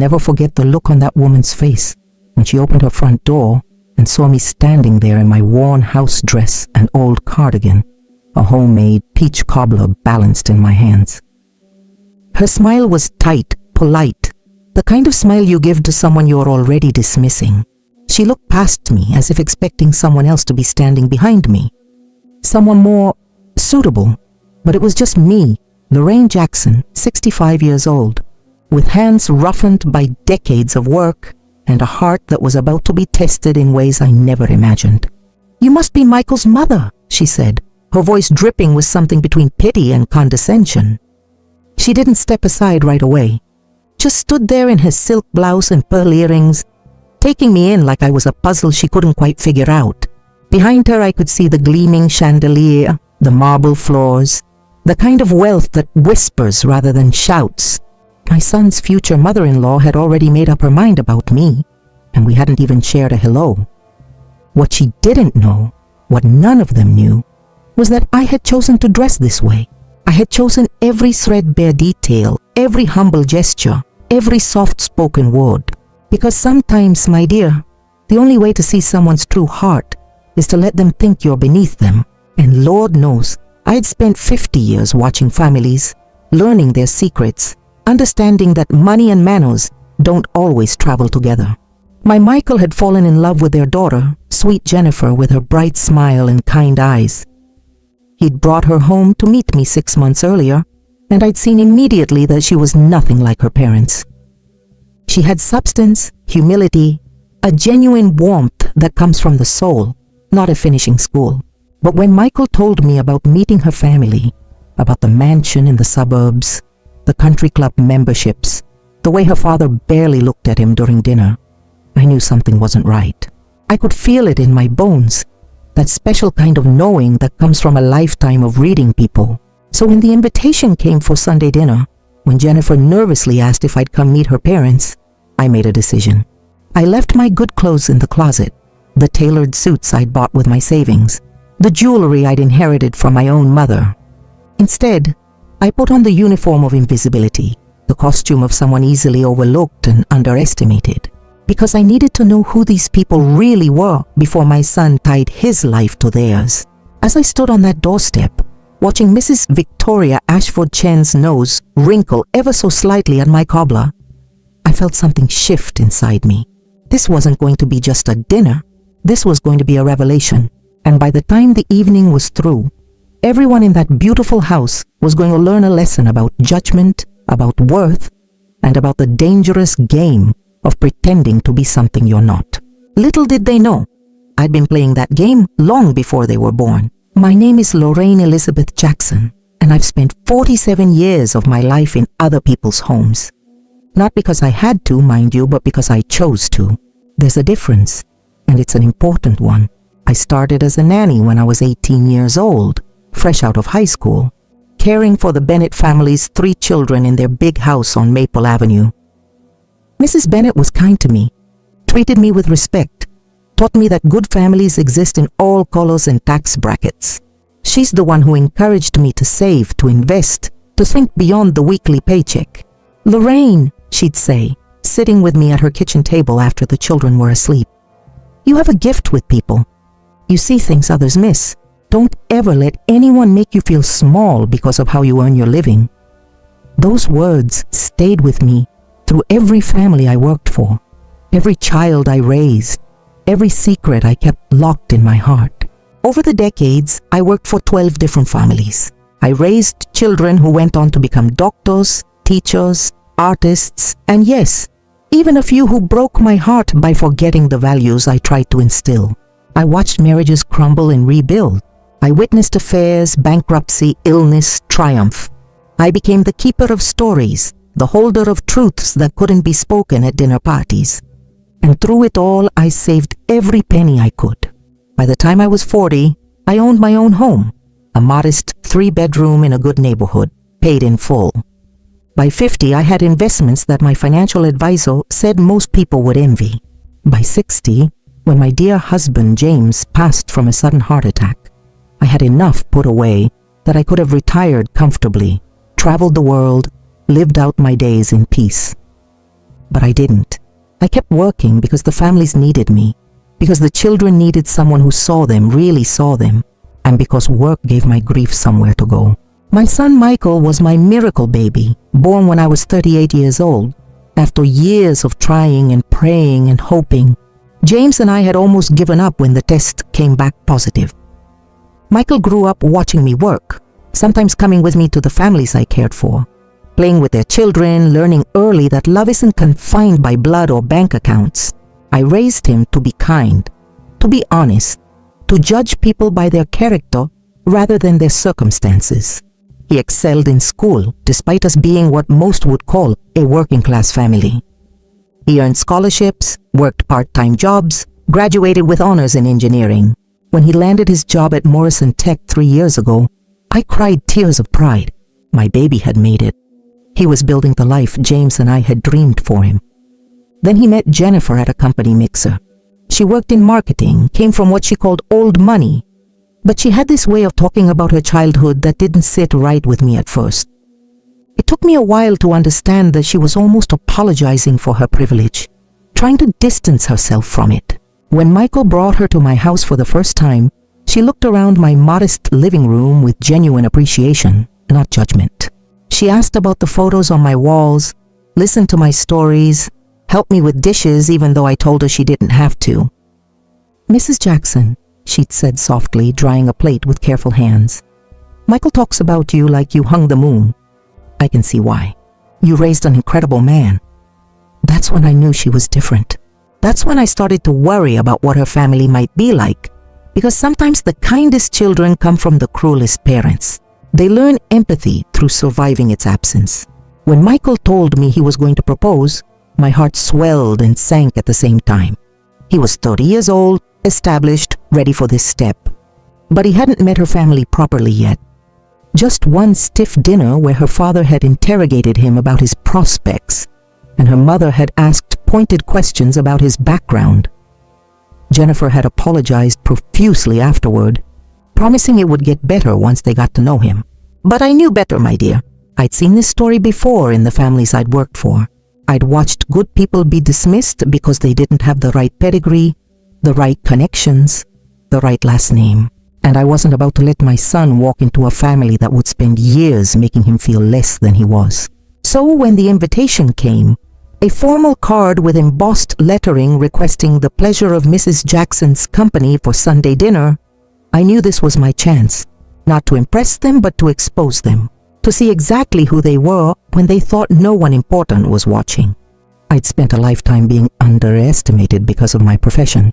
never forget the look on that woman's face when she opened her front door and saw me standing there in my worn house dress and old cardigan, a homemade peach cobbler balanced in my hands. Her smile was tight, polite, the kind of smile you give to someone you're already dismissing. She looked past me as if expecting someone else to be standing behind me, someone more suitable, but it was just me, Lorraine Jackson, 65 years old, with hands roughened by decades of work and a heart that was about to be tested in ways I never imagined. "You must be Michael's mother," she said, her voice dripping with something between pity and condescension. She didn't step aside right away, just stood there in her silk blouse and pearl earrings, taking me in like I was a puzzle she couldn't quite figure out. Behind her I could see the gleaming chandelier, the marble floors, the kind of wealth that whispers rather than shouts. My son's future mother-in-law had already made up her mind about me, and we hadn't even shared a hello. What she didn't know, what none of them knew, was that I had chosen to dress this way. I had chosen every threadbare detail, every humble gesture, every soft-spoken word. Because sometimes, my dear, the only way to see someone's true heart is to let them think you're beneath them. And Lord knows, I had spent 50 years watching families, learning their secrets, understanding that money and manners don't always travel together. My Michael had fallen in love with their daughter, sweet Jennifer, with her bright smile and kind eyes. He'd brought her home to meet me 6 months earlier, and I'd seen immediately that she was nothing like her parents. She had substance, humility, a genuine warmth that comes from the soul, not a finishing school. But when Michael told me about meeting her family, about the mansion in the suburbs, the country club memberships, the way her father barely looked at him during dinner, I knew something wasn't right. I could feel it in my bones, that special kind of knowing that comes from a lifetime of reading people. So when the invitation came for Sunday dinner, when Jennifer nervously asked if I'd come meet her parents, I made a decision. I left my good clothes in the closet, the tailored suits I'd bought with my savings, the jewelry I'd inherited from my own mother. Instead, I put on the uniform of invisibility, the costume of someone easily overlooked and underestimated, because I needed to know who these people really were before my son tied his life to theirs. As I stood on that doorstep, watching Mrs. Victoria Ashford Chen's nose wrinkle ever so slightly at my cobbler, I felt something shift inside me. This wasn't going to be just a dinner. This was going to be a revelation. And by the time the evening was through, everyone in that beautiful house was going to learn a lesson about judgment, about worth, and about the dangerous game of pretending to be something you're not. Little did they know, I'd been playing that game long before they were born. My name is Lorraine Elizabeth Jackson, and I've spent 47 years of my life in other people's homes. Not because I had to, mind you, but because I chose to. There's a difference, and it's an important one. I started as a nanny when I was 18 years old, fresh out of high school, caring for the Bennett family's 3 children in their big house on Maple Avenue. Mrs. Bennett was kind to me, treated me with respect, taught me that good families exist in all colors and tax brackets. She's the one who encouraged me to save, to invest, to think beyond the weekly paycheck. "Lorraine," she'd say, sitting with me at her kitchen table after the children were asleep, "you have a gift with people. You see things others miss. Don't ever let anyone make you feel small because of how you earn your living." Those words stayed with me through every family I worked for, every child I raised, every secret I kept locked in my heart. Over the decades, I worked for 12 different families. I raised children who went on to become doctors, teachers, artists, and yes, even a few who broke my heart by forgetting the values I tried to instill. I watched marriages crumble and rebuild. I witnessed affairs, bankruptcy, illness, triumph. I became the keeper of stories, the holder of truths that couldn't be spoken at dinner parties. And through it all, I saved every penny I could. By the time I was 40, I owned my own home, a modest 3-bedroom in a good neighborhood, paid in full. By 50, I had investments that my financial advisor said most people would envy. By 60, when my dear husband James passed from a sudden heart attack, I had enough put away that I could have retired comfortably, traveled the world, lived out my days in peace. But but I didn't. I kept working because the families needed me, because the children needed someone who saw them, really saw them, and because work gave my grief somewhere to go. My son Michael was my miracle baby, born when I was 38 years old. After years of trying and praying and hoping, James and I had almost given up when the test came back positive. Michael grew up watching me work, sometimes coming with me to the families I cared for, playing with their children, learning early that love isn't confined by blood or bank accounts. I raised him to be kind, to be honest, to judge people by their character rather than their circumstances. He excelled in school, despite us being what most would call a working-class family. He earned scholarships, worked part-time jobs, graduated with honors in engineering. When he landed his job at Morrison Tech 3 years ago, I cried tears of pride. My baby had made it. He was building the life James and I had dreamed for him. Then he met Jennifer at a company mixer. She worked in marketing, came from what she called old money, but she had this way of talking about her childhood that didn't sit right with me at first. It took me a while to understand that she was almost apologizing for her privilege, trying to distance herself from it. When Michael brought her to my house for the first time, she looked around my modest living room with genuine appreciation, not judgment. She asked about the photos on my walls, listened to my stories, helped me with dishes even though I told her she didn't have to. "Mrs. Jackson," she'd said softly, drying a plate with careful hands, "Michael talks about you like you hung the moon. I can see why. You raised an incredible man." That's when I knew she was different. That's when I started to worry about what her family might be like, because sometimes the kindest children come from the cruelest parents. They learn empathy through surviving its absence. When Michael told me he was going to propose, my heart swelled and sank at the same time. He was 30 years old, established, ready for this step. But he hadn't met her family properly yet. Just one stiff dinner where her father had interrogated him about his prospects, and her mother had asked pointed questions about his background. Jennifer had apologized profusely afterward, promising it would get better once they got to know him. But I knew better, my dear. I'd seen this story before in the families I'd worked for. I'd watched good people be dismissed because they didn't have the right pedigree, the right connections, the right last name. And I wasn't about to let my son walk into a family that would spend years making him feel less than he was. So when the invitation came, a formal card with embossed lettering requesting the pleasure of Mrs. Jackson's company for Sunday dinner, I knew this was my chance, not to impress them but to expose them, to see exactly who they were when they thought no one important was watching. I'd spent a lifetime being underestimated because of my profession,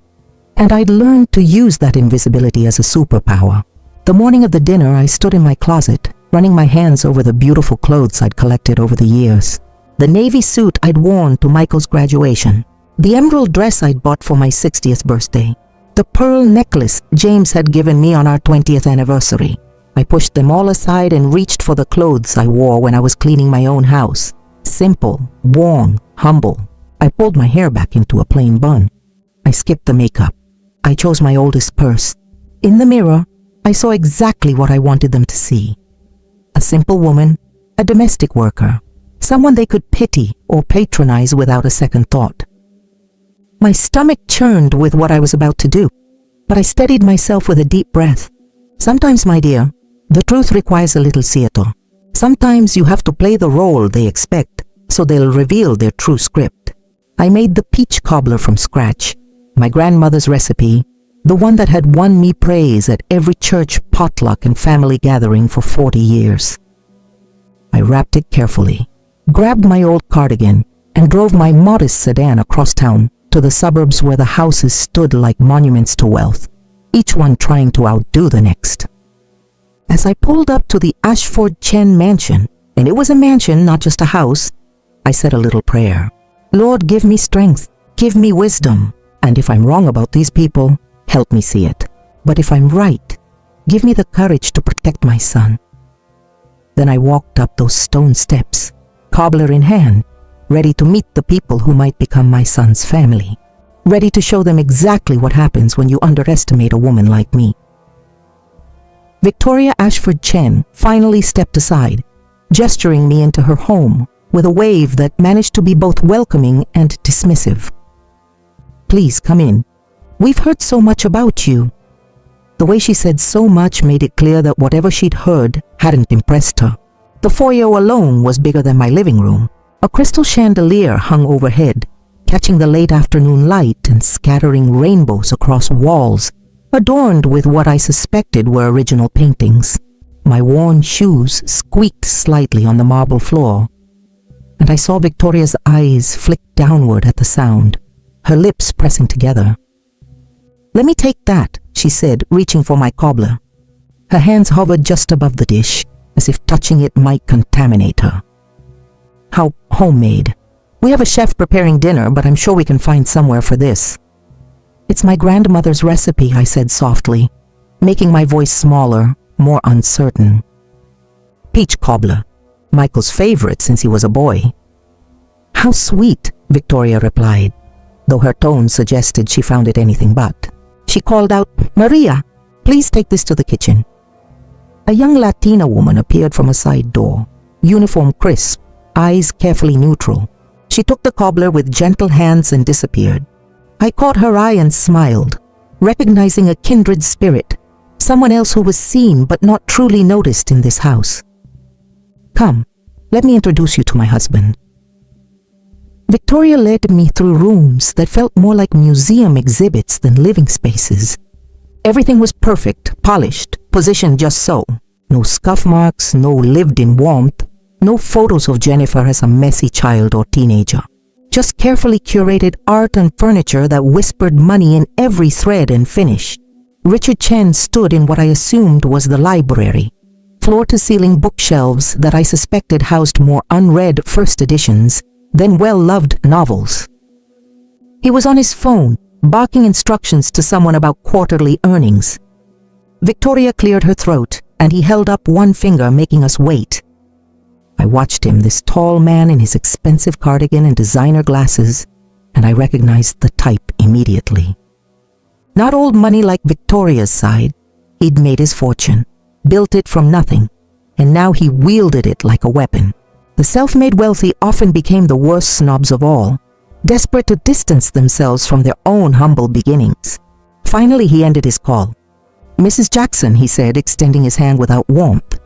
and I'd learned to use that invisibility as a superpower. The morning of the dinner, I stood in my closet, running my hands over the beautiful clothes I'd collected over the years. The navy suit I'd worn to Michael's graduation, the emerald dress I'd bought for my 60th birthday, the pearl necklace James had given me on our 20th anniversary. I pushed them all aside and reached for the clothes I wore when I was cleaning my own house. Simple, worn, humble. I pulled my hair back into a plain bun. I skipped the makeup. I chose my oldest purse. In the mirror, I saw exactly what I wanted them to see. A simple woman, a domestic worker, someone they could pity or patronize without a second thought. My stomach churned with what I was about to do, but I steadied myself with a deep breath. Sometimes, my dear, the truth requires a little theater. Sometimes you have to play the role they expect, so they'll reveal their true script. I made the peach cobbler from scratch, my grandmother's recipe, the one that had won me praise at every church potluck and family gathering for 40 years. I wrapped it carefully, grabbed my old cardigan, and drove my modest sedan across town to the suburbs where the houses stood like monuments to wealth, each one trying to outdo the next. As I pulled up to the Ashford Chen mansion, and it was a mansion, not just a house, I said a little prayer. Lord, give me strength, give me wisdom, and if I'm wrong about these people, help me see it. But if I'm right, give me the courage to protect my son. Then I walked up those stone steps, cobbler in hand, ready to meet the people who might become my son's family, ready to show them exactly what happens when you underestimate a woman like me. Victoria Ashford Chen finally stepped aside, gesturing me into her home, with a wave that managed to be both welcoming and dismissive. "Please come in. We've heard so much about you." The way she said so much made it clear that whatever she'd heard hadn't impressed her. The foyer alone was bigger than my living room. A crystal chandelier hung overhead, catching the late afternoon light and scattering rainbows across walls, adorned with what I suspected were original paintings. My worn shoes squeaked slightly on the marble floor, and I saw Victoria's eyes flick downward at the sound, her lips pressing together. "Let me take that," she said, reaching for my cobbler. Her hands hovered just above the dish, as if touching it might contaminate her. "How homemade. We have a chef preparing dinner, but I'm sure we can find somewhere for this." "It's my grandmother's recipe," I said softly, making my voice smaller, more uncertain. "Peach cobbler. Michael's favorite since he was a boy." "How sweet," Victoria replied, though her tone suggested she found it anything but. She called out, "Maria, please take this to the kitchen." A young Latina woman appeared from a side door, uniform crisp, eyes carefully neutral. She took the cobbler with gentle hands and disappeared. I caught her eye and smiled, recognizing a kindred spirit, someone else who was seen but not truly noticed in this house. "Come, let me introduce you to my husband." Victoria led me through rooms that felt more like museum exhibits than living spaces. Everything was perfect, polished, positioned just so. No scuff marks, no lived-in warmth, no photos of Jennifer as a messy child or teenager. Just carefully curated art and furniture that whispered money in every thread and finish. Richard Chen stood in what I assumed was the library. Floor-to-ceiling bookshelves that I suspected housed more unread first editions than well-loved novels. He was on his phone, barking instructions to someone about quarterly earnings. Victoria cleared her throat, and he held up one finger, making us wait. I watched him, this tall man in his expensive cardigan and designer glasses, and I recognized the type immediately. Not old money like Victoria's side. He'd made his fortune, built it from nothing, and now he wielded it like a weapon. The self-made wealthy often became the worst snobs of all, desperate to distance themselves from their own humble beginnings. Finally, he ended his call. "Mrs. Jackson," he said, extending his hand without warmth.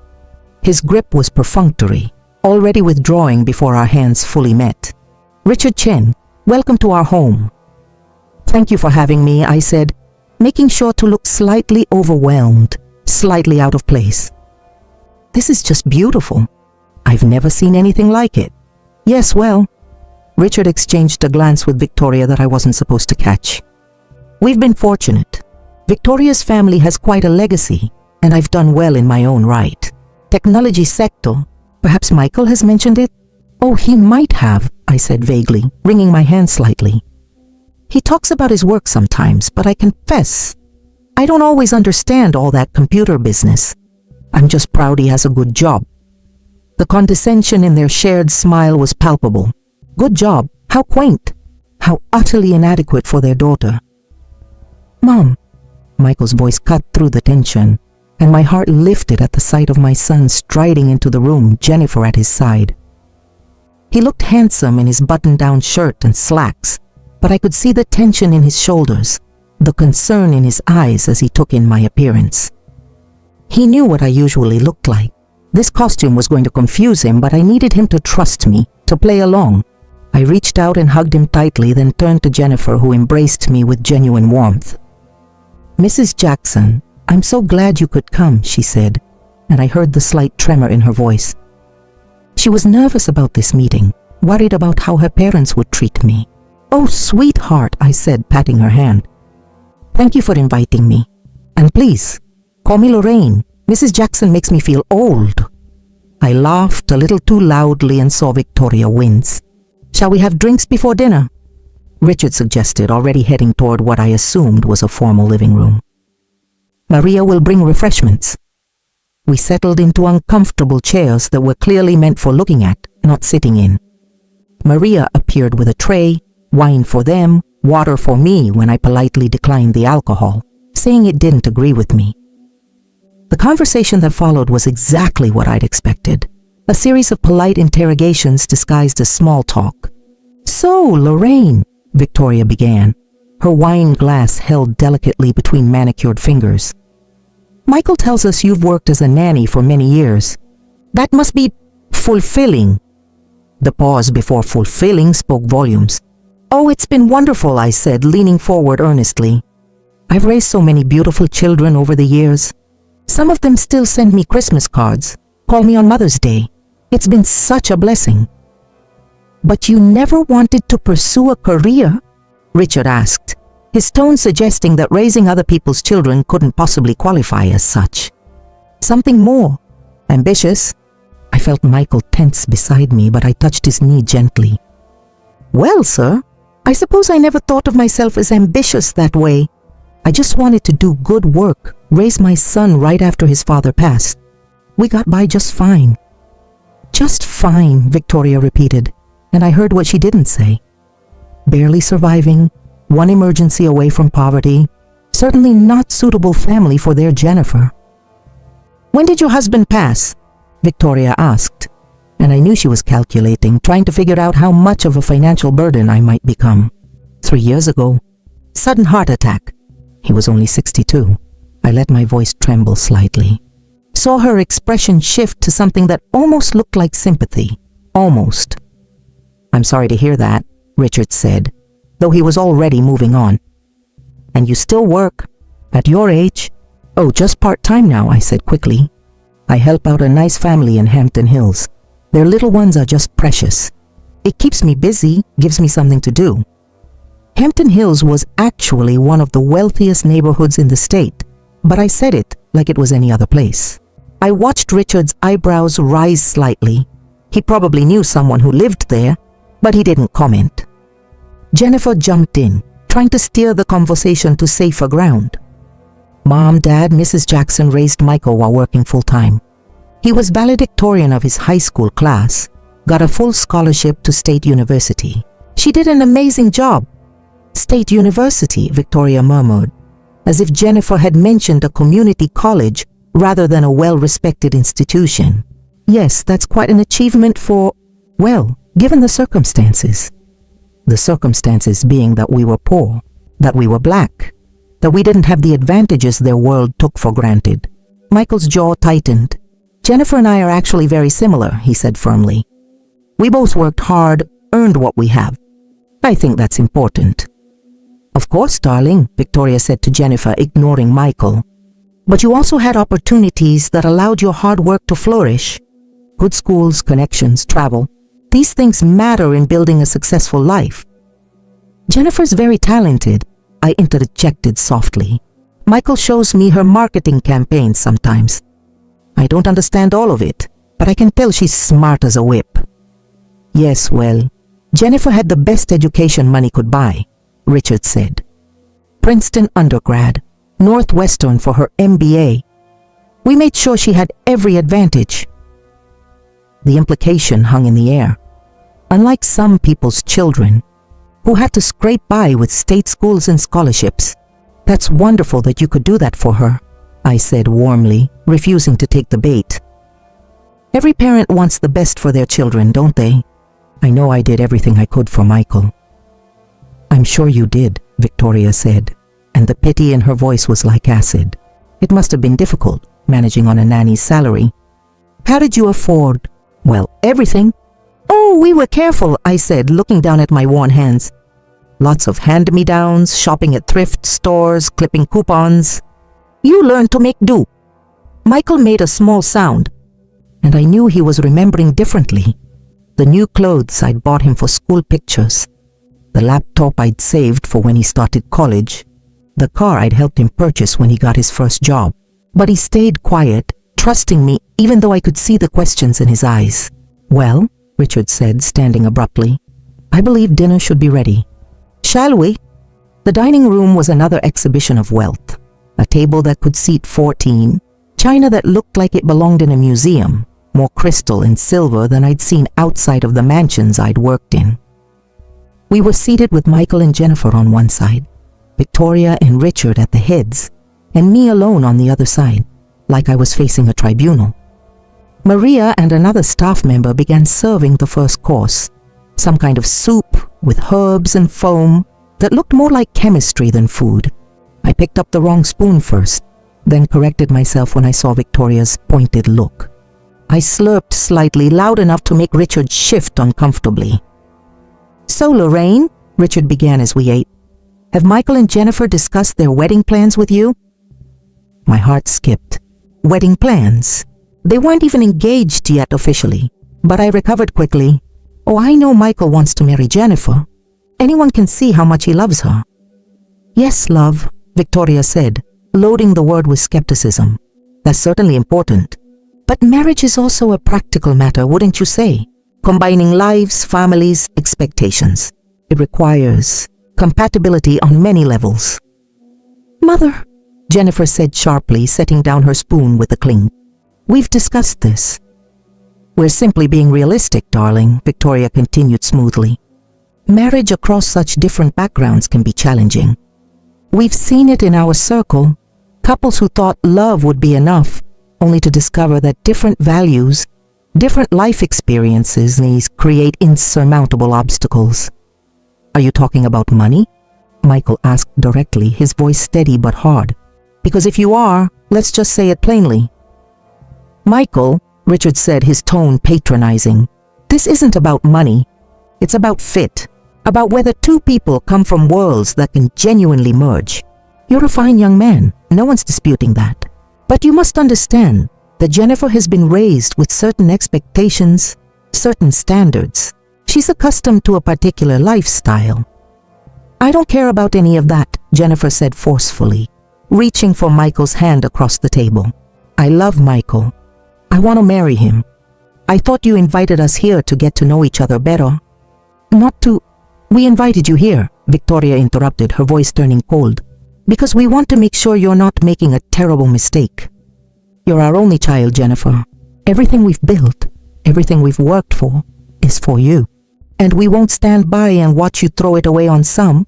His grip was perfunctory, already withdrawing before our hands fully met. "Richard Chen, welcome to our home." "Thank you for having me," I said, making sure to look slightly overwhelmed, slightly out of place. "This is just beautiful. I've never seen anything like it." "Yes, well." Richard exchanged a glance with Victoria that I wasn't supposed to catch. "We've been fortunate. Victoria's family has quite a legacy, and I've done well in my own right. Technology sector, perhaps Michael has mentioned it?" "Oh, he might have," I said vaguely, wringing my hand slightly. "He talks about his work sometimes, but I confess, I don't always understand all that computer business. I'm just proud he has a good job." The condescension in their shared smile was palpable. Good job. How quaint. How utterly inadequate for their daughter. "Mom," Michael's voice cut through the tension, and my heart lifted at the sight of my son striding into the room, Jennifer at his side. He looked handsome in his button-down shirt and slacks, but I could see the tension in his shoulders, the concern in his eyes as he took in my appearance. He knew what I usually looked like. This costume was going to confuse him, but I needed him to trust me, to play along. I reached out and hugged him tightly, then turned to Jennifer, who embraced me with genuine warmth. "Mrs. Jackson, I'm so glad you could come," she said, and I heard the slight tremor in her voice. She was nervous about this meeting, worried about how her parents would treat me. "Oh, sweetheart," I said, patting her hand. "Thank you for inviting me. And please, call me Lorraine. Mrs. Jackson makes me feel old." I laughed a little too loudly and saw Victoria wince. "Shall we have drinks before dinner?" Richard suggested, already heading toward what I assumed was a formal living room. "Maria will bring refreshments." We settled into uncomfortable chairs that were clearly meant for looking at, not sitting in. Maria appeared with a tray, wine for them, water for me when I politely declined the alcohol, saying it didn't agree with me. The conversation that followed was exactly what I'd expected. a series of polite interrogations disguised as small talk. "So, Lorraine," Victoria began, her wine glass held delicately between manicured fingers. "Michael tells us you've worked as a nanny for many years. That must be fulfilling." The pause before fulfilling spoke volumes. "Oh, it's been wonderful," I said, leaning forward earnestly. "I've raised so many beautiful children over the years. Some of them still send me Christmas cards, call me on Mother's Day. It's been such a blessing." "But you never wanted to pursue a career?" Richard asked, his tone suggesting that raising other people's children couldn't possibly qualify as such. "Something more ambitious?" I felt Michael tense beside me, but I touched his knee gently. "Well, sir, I suppose I never thought of myself as ambitious that way. I just wanted to do good work, raise my son right after his father passed. We got by just fine." "Just fine," Victoria repeated, and I heard what she didn't say. Barely surviving, one emergency away from poverty, certainly not suitable family for their Jennifer. "When did your husband pass?" Victoria asked, and I knew she was calculating, trying to figure out how much of a financial burden I might become. 3 years ago. Sudden heart attack. He was only 62. I let my voice tremble slightly. Saw her expression shift to something that almost looked like sympathy. Almost. "I'm sorry to hear that," Richard said, though he was already moving on. "And you still work? At your age?" "Oh, just part-time now," I said quickly. "I help out a nice family in Hampton Hills. Their little ones are just precious. It keeps me busy, gives me something to do." Hampton Hills was actually one of the wealthiest neighborhoods in the state, but I said it like it was any other place. I watched Richard's eyebrows rise slightly. He probably knew someone who lived there, but he didn't comment. Jennifer jumped in, trying to steer the conversation to safer ground. Mom, Dad, Mrs. Jackson raised Michael while working full-time. He was valedictorian of his high school class, got a full scholarship to State University. "She did an amazing job." "State University," Victoria murmured, as if Jennifer had mentioned a community college rather than a well-respected institution. "Yes, that's quite an achievement for, well, given the circumstances." The circumstances being that we were poor, that we were black, that we didn't have the advantages their world took for granted. Michael's jaw tightened. "Jennifer and I are actually very similar," he said firmly. "We both worked hard, earned what we have. I think that's important." "Of course, darling," Victoria said to Jennifer, ignoring Michael. "But you also had opportunities that allowed your hard work to flourish. Good schools, connections, travel. These things matter in building a successful life." "Jennifer's very talented," I interjected softly. "Michael shows me her marketing campaigns sometimes. I don't understand all of it, but I can tell she's smart as a whip." "Yes, well, Jennifer had the best education money could buy," Richard said. "Princeton undergrad, Northwestern for her MBA. We made sure she had every advantage." The implication hung in the air. Unlike some people's children, who had to scrape by with state schools and scholarships, "That's wonderful that you could do that for her," I said warmly, refusing to take the bait. "Every parent wants the best for their children, don't they? I know I did everything I could for Michael." "I'm sure you did," Victoria said, and the pity in her voice was like acid. "It must have been difficult, managing on a nanny's salary. How did you afford, well, everything?" "Oh, we were careful," I said, looking down at my worn hands. "Lots of hand-me-downs, shopping at thrift stores, clipping coupons. You learned to make do." Michael made a small sound, and I knew he was remembering differently. The new clothes I'd bought him for school pictures, the laptop I'd saved for when he started college, the car I'd helped him purchase when he got his first job. But he stayed quiet, trusting me even though I could see the questions in his eyes. "Well," Richard said, standing abruptly, "I believe dinner should be ready. Shall we?" The dining room was another exhibition of wealth. A table that could seat 14, china that looked like it belonged in a museum, more crystal and silver than I'd seen outside of the mansions I'd worked in. We were seated with Michael and Jennifer on one side, Victoria and Richard at the heads, and me alone on the other side, like I was facing a tribunal. Maria and another staff member began serving the first course, some kind of soup with herbs and foam that looked more like chemistry than food. I picked up the wrong spoon first, then corrected myself when I saw Victoria's pointed look. I slurped slightly, loud enough to make Richard shift uncomfortably. "So, Lorraine," Richard began as we ate, "have Michael and Jennifer discussed their wedding plans with you?" My heart skipped. Wedding plans? They weren't even engaged yet officially, but I recovered quickly. "Oh, I know Michael wants to marry Jennifer. Anyone can see how much he loves her." "Yes, love," Victoria said, loading the word with skepticism. "That's certainly important. But marriage is also a practical matter, wouldn't you say? Combining lives, families, expectations. It requires compatibility on many levels." "Mother," Jennifer said sharply, setting down her spoon with a cling. "We've discussed this." "We're simply being realistic, darling," Victoria continued smoothly. "Marriage across such different backgrounds can be challenging. We've seen it in our circle, couples who thought love would be enough, only to discover that different values, different life experiences create insurmountable obstacles." "Are you talking about money?" Michael asked directly, his voice steady but hard. "Because if you are, let's just say it plainly." "Michael," Richard said, his tone patronizing, "this isn't about money. It's about fit, about whether two people come from worlds that can genuinely merge. You're a fine young man, no one's disputing that. But you must understand that Jennifer has been raised with certain expectations, certain standards. She's accustomed to a particular lifestyle." "I don't care about any of that," Jennifer said forcefully, reaching for Michael's hand across the table. "I love Michael. I want to marry him. I thought you invited us here to get to know each other better. Not to—" "We invited you here," Victoria interrupted, her voice turning cold, "because we want to make sure you're not making a terrible mistake. You're our only child, Jennifer. Everything we've built, everything we've worked for, is for you. And we won't stand by and watch you throw it away on some."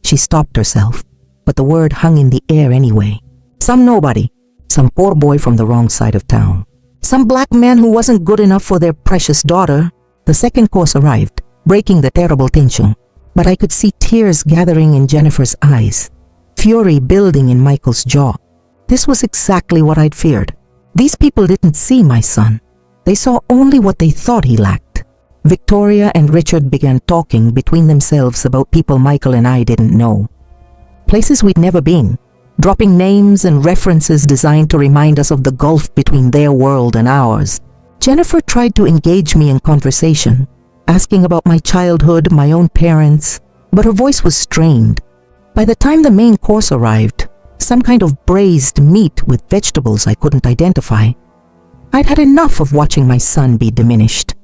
She stopped herself, but the word hung in the air anyway. "Some nobody, some poor boy from the wrong side of town, some black man who wasn't good enough for their precious daughter." The second course arrived, breaking the terrible tension, but I could see tears gathering in Jennifer's eyes, fury building in Michael's jaw. This was exactly what I'd feared. These people didn't see my son. They saw only what they thought he lacked. Victoria and Richard began talking between themselves about people Michael and I didn't know. Places we'd never been, dropping names and references designed to remind us of the gulf between their world and ours. Jennifer tried to engage me in conversation, asking about my childhood, my own parents, but her voice was strained. By the time the main course arrived, some kind of braised meat with vegetables I couldn't identify, I'd had enough of watching my son be diminished.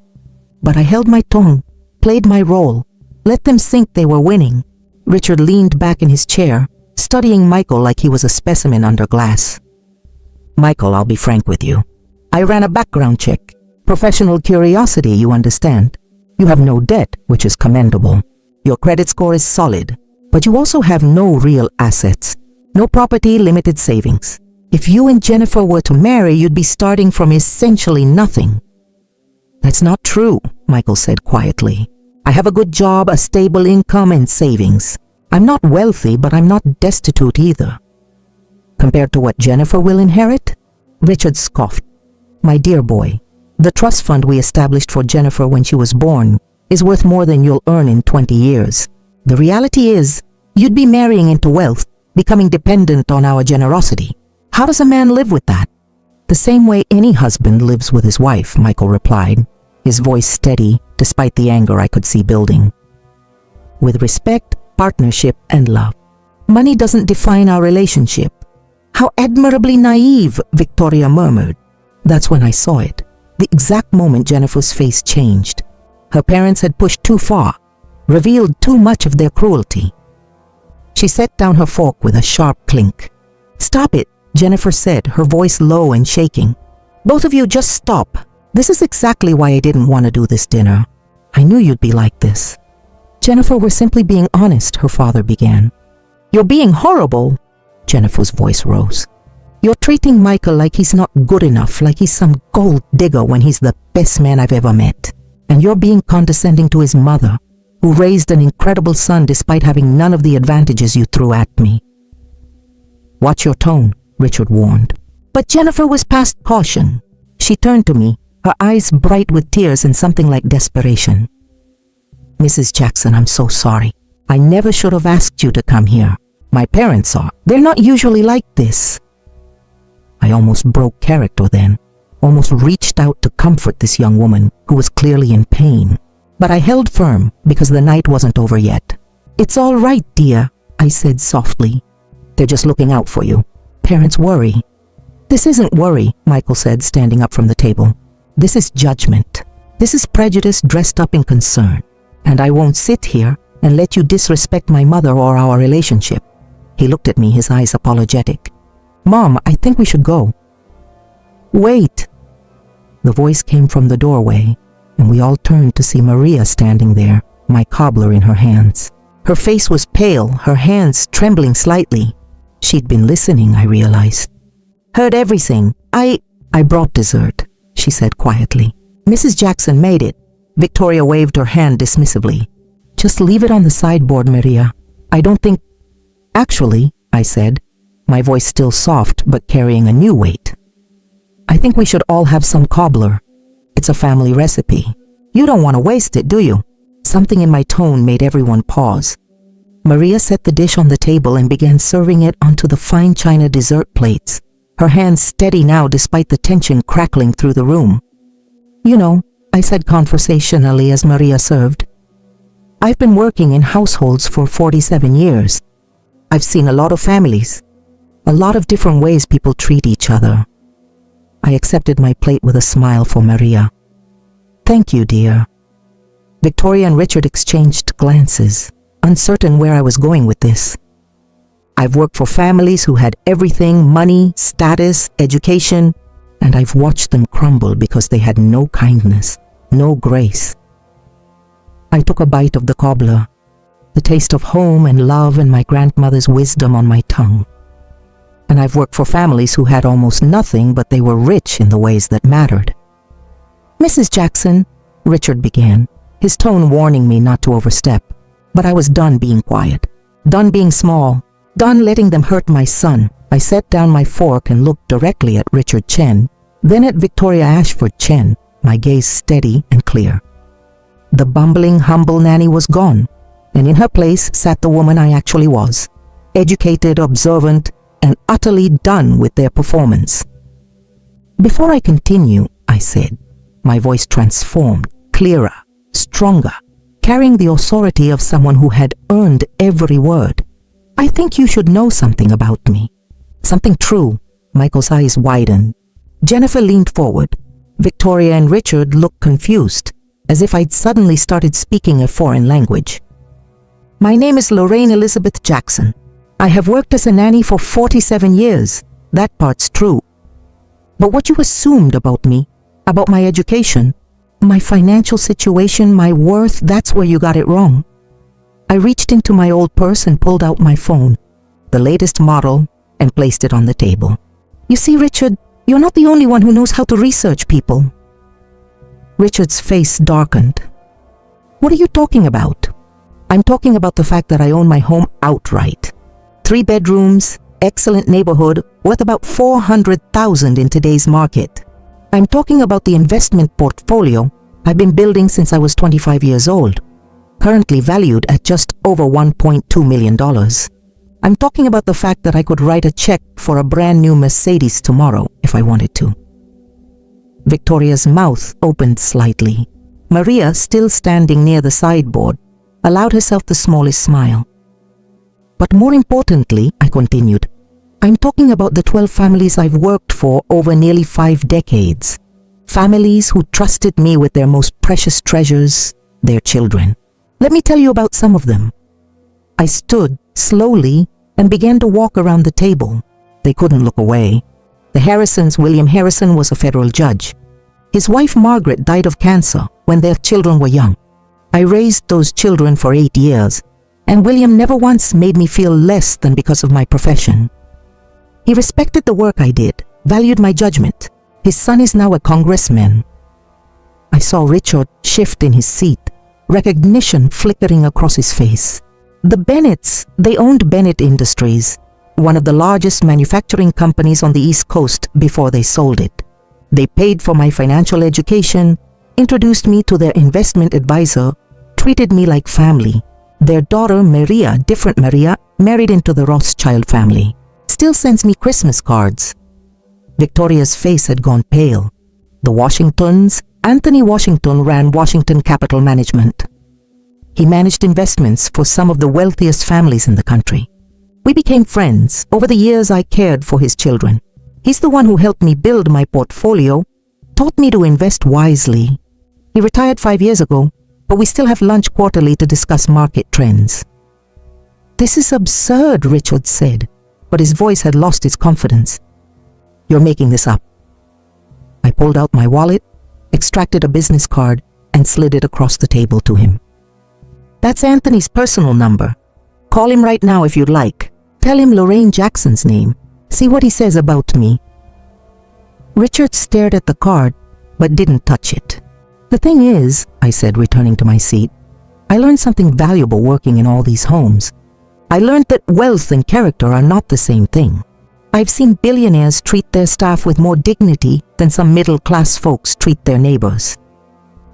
But I held my tongue, played my role, let them think they were winning. Richard leaned back in his chair, studying Michael like he was a specimen under glass. "Michael, I'll be frank with you. I ran a background check. Professional curiosity, you understand. You have no debt, which is commendable. Your credit score is solid, but you also have no real assets. No property, limited savings. If you and Jennifer were to marry, you'd be starting from essentially nothing." "That's not true," Michael said quietly. "I have a good job, a stable income, and savings. I'm not wealthy, but I'm not destitute either." "Compared to what Jennifer will inherit?" Richard scoffed. "My dear boy, the trust fund we established for Jennifer when she was born is worth more than you'll earn in 20 years. The reality is, you'd be marrying into wealth, becoming dependent on our generosity. How does a man live with that?" "The same way any husband lives with his wife," Michael replied, his voice steady despite the anger I could see building. "With respect, partnership, and love. Money doesn't define our relationship." "How admirably naive," Victoria murmured. That's when I saw it. The exact moment Jennifer's face changed. Her parents had pushed too far, revealed too much of their cruelty. She set down her fork with a sharp clink. "Stop it," Jennifer said, her voice low and shaking. "Both of you just stop. This is exactly why I didn't want to do this dinner. I knew you'd be like this." "Jennifer, we're simply being honest," her father began. "You're being horrible." Jennifer's voice rose. You're treating Michael like he's not good enough, like he's some gold digger when he's the best man I've ever met. And you're being condescending to his mother, who raised an incredible son despite having none of the advantages you threw at me." "Watch your tone," Richard warned. But Jennifer was past caution. She turned to me, her eyes bright with tears and something like desperation. "Mrs. Jackson, I'm so sorry. I never should have asked you to come here. My parents are. They're not usually like this." I almost broke character then, almost reached out to comfort this young woman who was clearly in pain. But I held firm because the night wasn't over yet. "It's all right, dear," I said softly. "They're just looking out for you. Parents worry." "This isn't worry," Michael said, standing up from the table. "This is judgment. This is prejudice dressed up in concern. And I won't sit here and let you disrespect my mother or our relationship." He looked at me, his eyes apologetic. "Mom, I think we should go." "Wait." The voice came from the doorway, and we all turned to see Maria standing there, my cobbler in her hands. Her face was pale, her hands trembling slightly. She'd been listening, I realized. "Heard everything. I brought dessert," she said quietly. "Mrs. Jackson made it." Victoria waved her hand dismissively. "Just leave it on the sideboard, Maria. I don't think—" "Actually," I said, my voice still soft but carrying a new weight, "I think we should all have some cobbler. It's a family recipe. You don't want to waste it, do you?" Something in my tone made everyone pause. Maria set the dish on the table and began serving it onto the fine china dessert plates, her hands steady now despite the tension crackling through the room. "You know," I said conversationally as Maria served, "I've been working in households for 47 years. I've seen a lot of families, a lot of different ways people treat each other." I accepted my plate with a smile for Maria. "Thank you, dear." Victoria and Richard exchanged glances, uncertain where I was going with this. I've worked for families who had everything, money, status, education, and I've watched them crumble because they had no kindness, no grace. I took a bite of the cobbler, the taste of home and love and my grandmother's wisdom on my tongue. And I've worked for families who had almost nothing, but they were rich in the ways that mattered. "Mrs. Jackson," Richard began, his tone warning me not to overstep. But I was done being quiet, done being small, done letting them hurt my son. I set down my fork and looked directly at Richard Chen, then at Victoria Ashford Chen, my gaze steady and clear. The bumbling, humble Nanny was gone, and in her place sat the woman I actually was, educated, observant, and utterly done with their performance. "Before I continue," I said, my voice transformed, clearer, stronger, carrying the authority of someone who had earned every word, "I think you should know something about me. Something true." Michael's eyes widened. Jennifer leaned forward. Victoria and Richard looked confused, as if I'd suddenly started speaking a foreign language. "My name is Lorraine Elizabeth Jackson. I have worked as a nanny for 47 years. That part's true. But what you assumed about me, about my education, my financial situation, my worth, that's where you got it wrong." I reached into my old purse and pulled out my phone, the latest model, and placed it on the table. "You see, Richard, you're not the only one who knows how to research people." Richard's face darkened. "What are you talking about?" "I'm talking about the fact that I own my home outright. 3 bedrooms, excellent neighborhood, worth about $400,000 in today's market. I'm talking about the investment portfolio I've been building since I was 25 years old, currently valued at just over $1.2 million. I'm talking about the fact that I could write a check for a brand new Mercedes tomorrow if I wanted to." Victoria's mouth opened slightly. Maria, still standing near the sideboard, allowed herself the smallest smile. "But more importantly," I continued, "I'm talking about the 12 families I've worked for over nearly 5 decades. Families who trusted me with their most precious treasures, their children. Let me tell you about some of them." I stood slowly and began to walk around the table. They couldn't look away. The Harrisons, William Harrison was a federal judge. His wife Margaret died of cancer when their children were young. I raised those children for 8 years, and William never once made me feel less than because of my profession. He respected the work I did, valued my judgment. His son is now a congressman. I saw Richard shift in his seat, recognition flickering across his face. The Bennetts, they owned Bennett Industries, one of the largest manufacturing companies on the East Coast, before they sold it. They paid for my financial education, introduced me to their investment advisor, treated me like family. Their daughter, Maria, different Maria, married into the Rothschild family. Still sends me Christmas cards. Victoria's face had gone pale. The Washingtons, Anthony Washington ran Washington Capital Management. He managed investments for some of the wealthiest families in the country. We became friends. Over the years, I cared for his children. He's the one who helped me build my portfolio, taught me to invest wisely. He retired 5 years ago, but we still have lunch quarterly to discuss market trends. This is absurd, Richard said, but his voice had lost its confidence. You're making this up. I pulled out my wallet, extracted a business card, and slid it across the table to him. That's Anthony's personal number. Call him right now if you'd like. Tell him Lorraine Jackson's name. See what he says about me. Richard stared at the card, but didn't touch it. The thing is, I said, returning to my seat, I learned something valuable working in all these homes. I learned that wealth and character are not the same thing. I've seen billionaires treat their staff with more dignity than some middle-class folks treat their neighbors.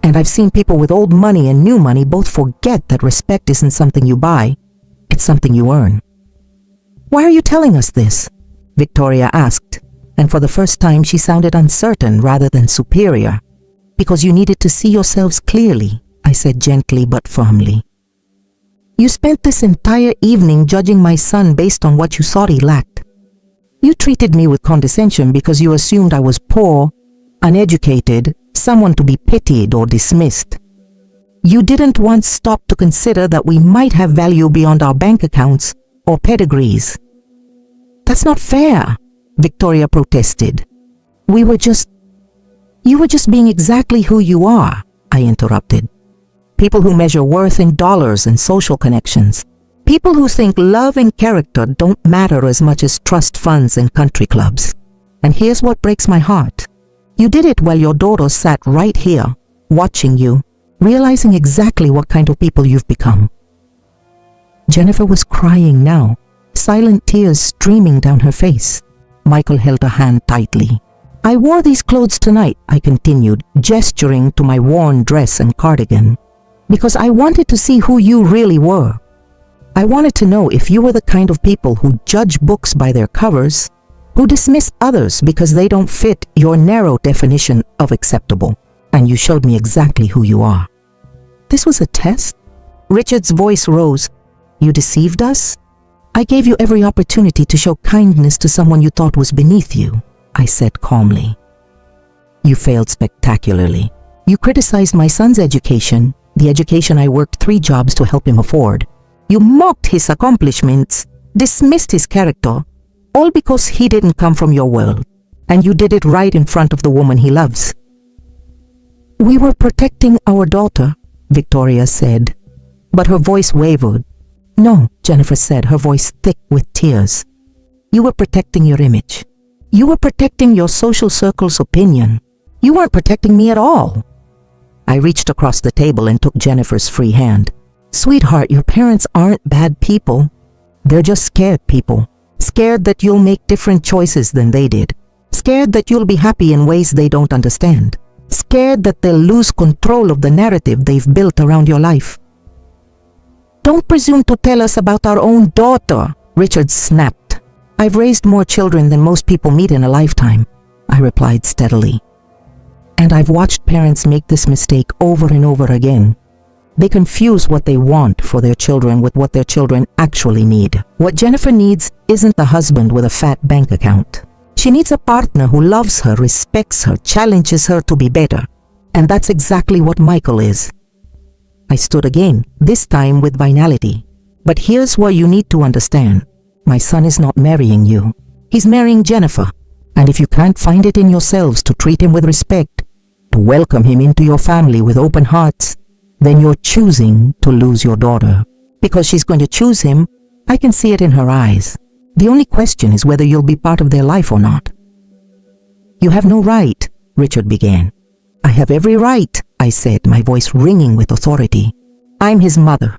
And I've seen people with old money and new money both forget that respect isn't something you buy, it's something you earn. Why are you telling us this? Victoria asked, and for the first time she sounded uncertain rather than superior. Because you needed to see yourselves clearly, I said gently but firmly. You spent this entire evening judging my son based on what you thought he lacked. You treated me with condescension because you assumed I was poor, uneducated, someone to be pitied or dismissed. You didn't once stop to consider that we might have value beyond our bank accounts or pedigrees. That's not fair, Victoria protested. You were just being exactly who you are, I interrupted. People who measure worth in dollars and social connections. People who think love and character don't matter as much as trust funds and country clubs. And here's what breaks my heart. You did it while your daughter sat right here, watching you, realizing exactly what kind of people you've become. Jennifer was crying now, silent tears streaming down her face. Michael held her hand tightly. I wore these clothes tonight, I continued, gesturing to my worn dress and cardigan, because I wanted to see who you really were. I wanted to know if you were the kind of people who judge books by their covers, who dismiss others because they don't fit your narrow definition of acceptable, and you showed me exactly who you are. This was a test? Richard's voice rose. You deceived us? I gave you every opportunity to show kindness to someone you thought was beneath you, I said calmly. You failed spectacularly. You criticized my son's education, the education I worked 3 jobs to help him afford. You mocked his accomplishments, dismissed his character, all because he didn't come from your world, and you did it right in front of the woman he loves. We were protecting our daughter, Victoria said, but her voice wavered. No, Jennifer said, her voice thick with tears. You were protecting your image. You were protecting your social circle's opinion. You weren't protecting me at all. I reached across the table and took Jennifer's free hand. Sweetheart, your parents aren't bad people. They're just scared people. Scared that you'll make different choices than they did. Scared that you'll be happy in ways they don't understand. Scared that they'll lose control of the narrative they've built around your life. Don't presume to tell us about our own daughter, Richard snapped. I've raised more children than most people meet in a lifetime, I replied steadily. And I've watched parents make this mistake over and over again. They confuse what they want for their children with what their children actually need. What Jennifer needs isn't a husband with a fat bank account. She needs a partner who loves her, respects her, challenges her to be better. And that's exactly what Michael is. I stood again, this time with finality. But here's what you need to understand. My son is not marrying you. He's marrying Jennifer. And if you can't find it in yourselves to treat him with respect, to welcome him into your family with open hearts, then you're choosing to lose your daughter. Because she's going to choose him, I can see it in her eyes. The only question is whether you'll be part of their life or not." "You have no right," Richard began. "I have every right," I said, my voice ringing with authority. "I'm his mother.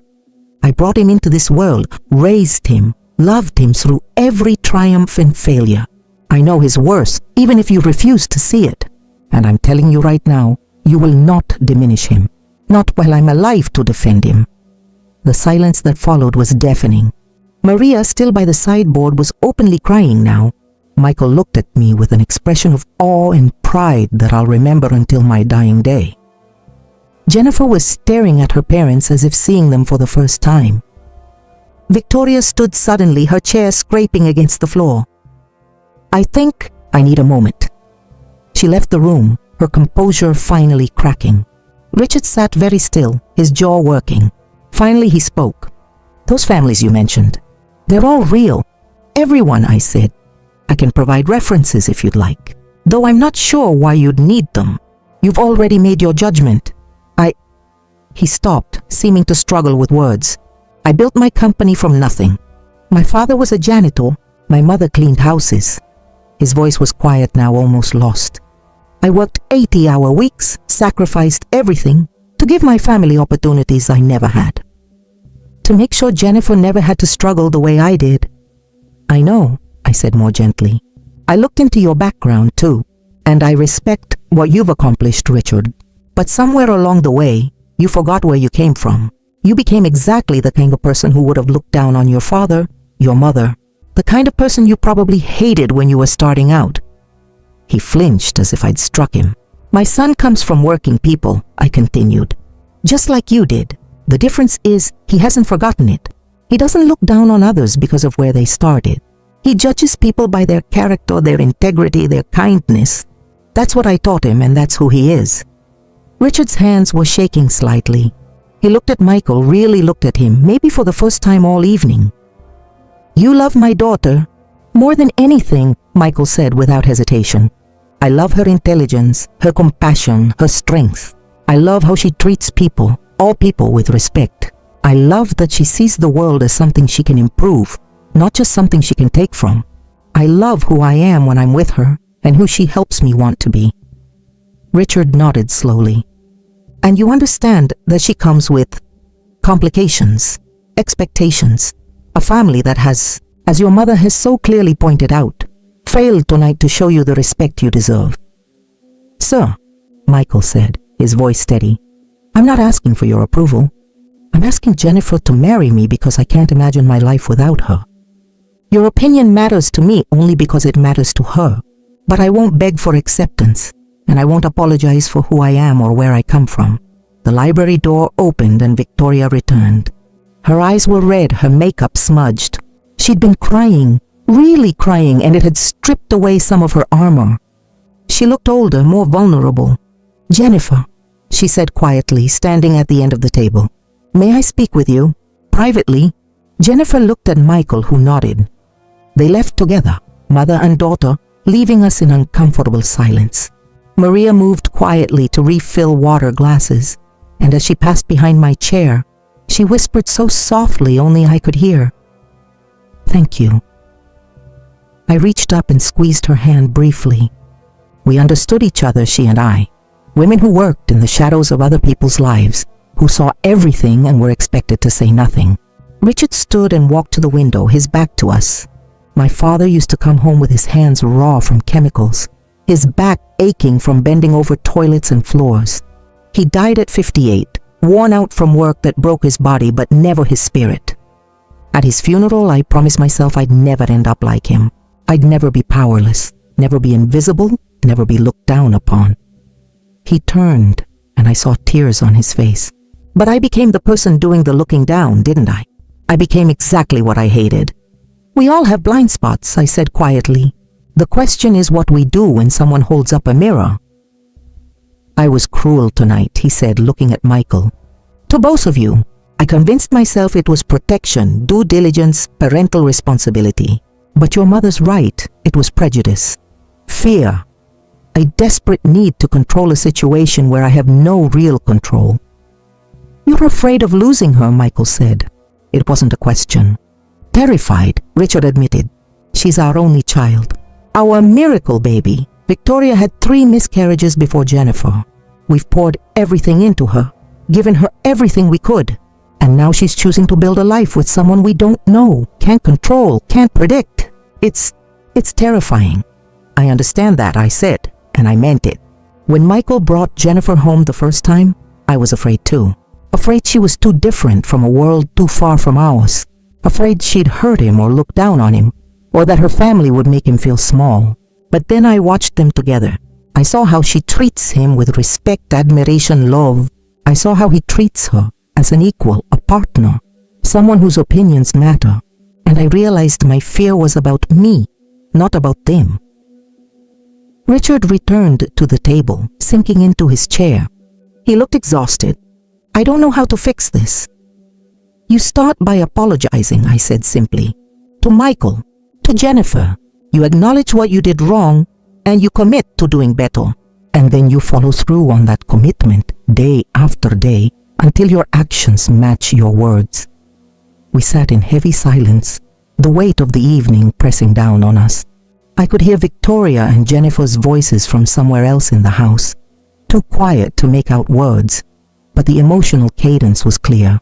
I brought him into this world, raised him, loved him through every triumph and failure. I know his worst, even if you refuse to see it. And I'm telling you right now, you will not diminish him. Not while I'm alive to defend him." The silence that followed was deafening. Maria, still by the sideboard, was openly crying now. Michael looked at me with an expression of awe and pride that I'll remember until my dying day. Jennifer was staring at her parents as if seeing them for the first time. Victoria stood suddenly, her chair scraping against the floor. "I think I need a moment." She left the room, her composure finally cracking. Richard sat very still, his jaw working. Finally he spoke. "Those families you mentioned, they're all real. Everyone," I said. "I can provide references if you'd like, though I'm not sure why you'd need them. You've already made your judgment." He stopped, seeming to struggle with words. "I built my company from nothing. My father was a janitor, my mother cleaned houses." His voice was quiet now, almost lost. "I worked 80-hour weeks, sacrificed everything to give my family opportunities I never had. To make sure Jennifer never had to struggle the way I did." "I know," I said more gently. "I looked into your background too, and I respect what you've accomplished, Richard. But somewhere along the way, you forgot where you came from. You became exactly the kind of person who would have looked down on your father, your mother, the kind of person you probably hated when you were starting out." He flinched as if I'd struck him. "My son comes from working people," I continued. "Just like you did. The difference is he hasn't forgotten it. He doesn't look down on others because of where they started. He judges people by their character, their integrity, their kindness. That's what I taught him, and that's who he is." Richard's hands were shaking slightly. He looked at Michael, really looked at him, maybe for the first time all evening. "You love my daughter more than anything," Michael said without hesitation. "I love her intelligence, her compassion, her strength. I love how she treats people, all people, with respect. I love that she sees the world as something she can improve, not just something she can take from. I love who I am when I'm with her and who she helps me want to be." Richard nodded slowly. "And you understand that she comes with complications, expectations, a family that has, as your mother has so clearly pointed out, failed tonight to show you the respect you deserve." "Sir," Michael said, his voice steady, "I'm not asking for your approval. I'm asking Jennifer to marry me because I can't imagine my life without her. Your opinion matters to me only because it matters to her, but I won't beg for acceptance, and I won't apologize for who I am or where I come from." The library door opened and Victoria returned. Her eyes were red, her makeup smudged. She'd been crying, really crying, and it had stripped away some of her armor. She looked older, more vulnerable. "Jennifer," she said quietly, standing at the end of the table. "May I speak with you? Privately?" Jennifer looked at Michael, who nodded. They left together, mother and daughter, leaving us in uncomfortable silence. Maria moved quietly to refill water glasses, and as she passed behind my chair, she whispered so softly only I could hear, "Thank you." I reached up and squeezed her hand briefly. We understood each other, she and I, women who worked in the shadows of other people's lives, who saw everything and were expected to say nothing. Richard stood and walked to the window, his back to us. My father used to come home with his hands raw from chemicals, his back aching from bending over toilets and floors. He died at 58, worn out from work that broke his body but never his spirit. At his funeral, I promised myself I'd never end up like him. I'd never be powerless, never be invisible, never be looked down upon. He turned, and I saw tears on his face. But I became the person doing the looking down, didn't I? I became exactly what I hated. "We all have blind spots," I said quietly. "The question is what we do when someone holds up a mirror." "I was cruel tonight," he said, looking at Michael. "To both of you. I convinced myself it was protection, due diligence, parental responsibility. But your mother's right. It was prejudice. Fear. A desperate need to control a situation where I have no real control." "You're afraid of losing her," Michael said. It wasn't a question. "Terrified," Richard admitted. She's our only child. Our miracle baby. Victoria had 3 miscarriages before Jennifer. We've poured everything into her, given her everything we could. And now she's choosing to build a life with someone we don't know, can't control, can't predict. It's terrifying. I understand that, I said, and I meant it. When Michael brought Jennifer home the first time, I was afraid too. Afraid she was too different from a world too far from ours. Afraid she'd hurt him or look down on him, or that her family would make him feel small. But then I watched them together. I saw how she treats him with respect, admiration, love. I saw how he treats her as an equal, a partner, someone whose opinions matter. And I realized my fear was about me, not about them. Richard returned to the table, sinking into his chair. He looked exhausted. I don't know how to fix this. You start by apologizing, I said simply. To Michael, to Jennifer. You acknowledge what you did wrong, and you commit to doing better. And then you follow through on that commitment, day after day, until your actions match your words. We sat in heavy silence, the weight of the evening pressing down on us. I could hear Victoria and Jennifer's voices from somewhere else in the house, too quiet to make out words, but the emotional cadence was clear.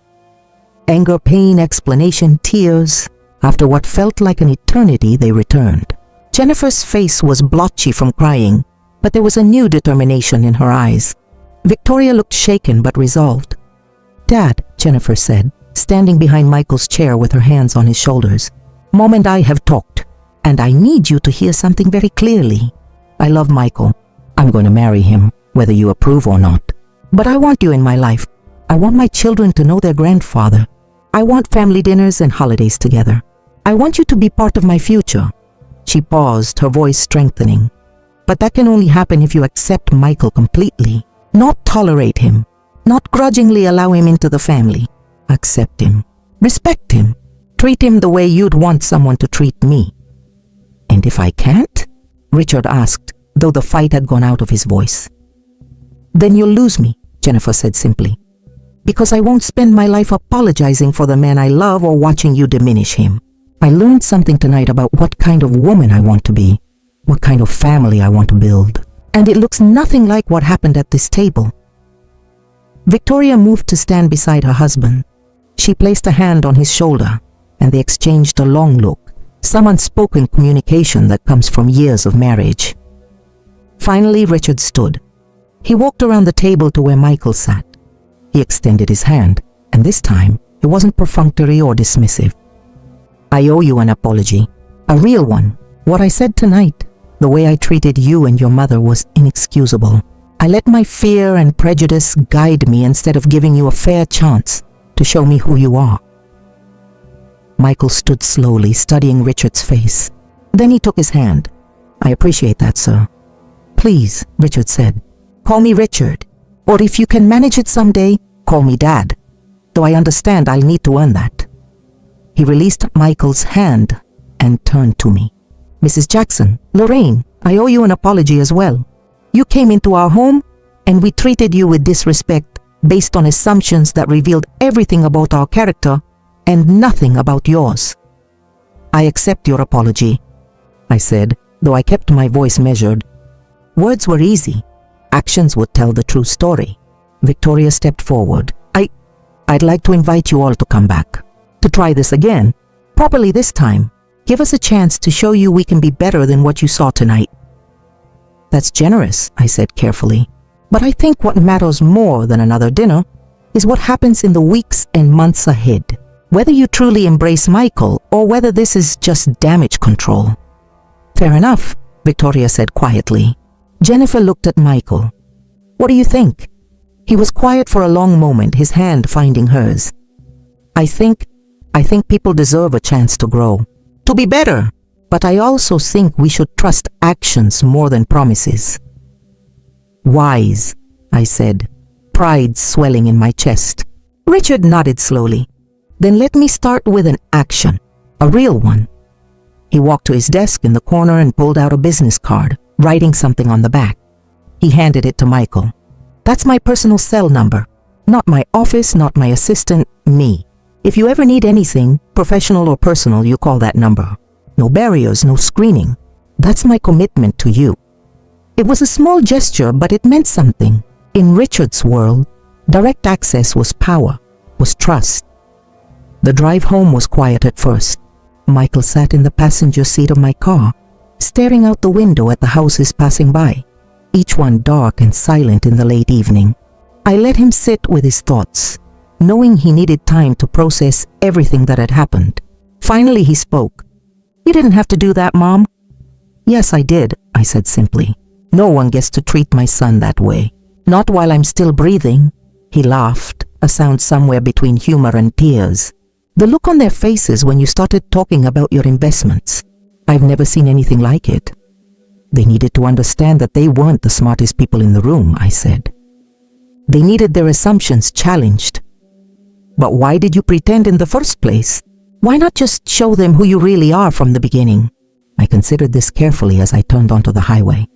Anger, pain, explanation, tears. After what felt like an eternity, they returned. Jennifer's face was blotchy from crying, but there was a new determination in her eyes. Victoria looked shaken but resolved. Dad, Jennifer said, standing behind Michael's chair with her hands on his shoulders, Mom and I have talked, and I need you to hear something very clearly. I love Michael. I'm going to marry him, whether you approve or not. But I want you in my life. I want my children to know their grandfather. I want family dinners and holidays together. I want you to be part of my future. She paused, her voice strengthening. But that can only happen if you accept Michael completely, not tolerate him, not grudgingly allow him into the family. Accept him, respect him, treat him the way you'd want someone to treat me. And if I can't? Richard asked, though the fight had gone out of his voice. Then you'll lose me, Jennifer said simply, because I won't spend my life apologizing for the man I love or watching you diminish him. I learned something tonight about what kind of woman I want to be, what kind of family I want to build, and it looks nothing like what happened at this table. Victoria moved to stand beside her husband. She placed a hand on his shoulder, and they exchanged a long look, some unspoken communication that comes from years of marriage. Finally, Richard stood. He walked around the table to where Michael sat. He extended his hand, and this time it wasn't perfunctory or dismissive. I owe you an apology, a real one. What I said tonight, the way I treated you and your mother was inexcusable. I let my fear and prejudice guide me instead of giving you a fair chance to show me who you are. Michael stood slowly, studying Richard's face. Then he took his hand. I appreciate that, sir. Please, Richard said, call me Richard, or if you can manage it someday, call me Dad, though I understand I'll need to earn that. He released Michael's hand and turned to me. Mrs. Jackson, Lorraine, I owe you an apology as well. You came into our home and we treated you with disrespect based on assumptions that revealed everything about our character and nothing about yours. I accept your apology, I said, though I kept my voice measured. Words were easy. Actions would tell the true story. Victoria stepped forward. I'd like to invite you all to come back. To try this again, properly this time. Give us a chance to show you we can be better than what you saw tonight. That's generous, I said carefully. But I think what matters more than another dinner is what happens in the weeks and months ahead. Whether you truly embrace Michael or whether this is just damage control. Fair enough, Victoria said quietly. Jennifer looked at Michael. What do you think? He was quiet for a long moment, his hand finding hers. I think people deserve a chance to grow, to be better, but I also think we should trust actions more than promises. Wise, I said, pride swelling in my chest. Richard nodded slowly. Then let me start with an action, a real one. He walked to his desk in the corner and pulled out a business card, writing something on the back. He handed it to Michael. That's my personal cell number. Not my office, not my assistant, me. If you ever need anything, professional or personal, you call that number. No barriers, no screening. That's my commitment to you. It was a small gesture, but it meant something. In Richard's world, direct access was power, was trust. The drive home was quiet at first. Michael sat in the passenger seat of my car, staring out the window at the houses passing by, each one dark and silent in the late evening. I let him sit with his thoughts, knowing he needed time to process everything that had happened. Finally he spoke. "You didn't have to do that, Mom." "Yes, I did," I said simply. "No one gets to treat my son that way. Not while I'm still breathing." He laughed, a sound somewhere between humor and tears. The look on their faces when you started talking about your investments. I've never seen anything like it. They needed to understand that they weren't the smartest people in the room, I said. They needed their assumptions challenged. But why did you pretend in the first place? Why not just show them who you really are from the beginning? I considered this carefully as I turned onto the highway.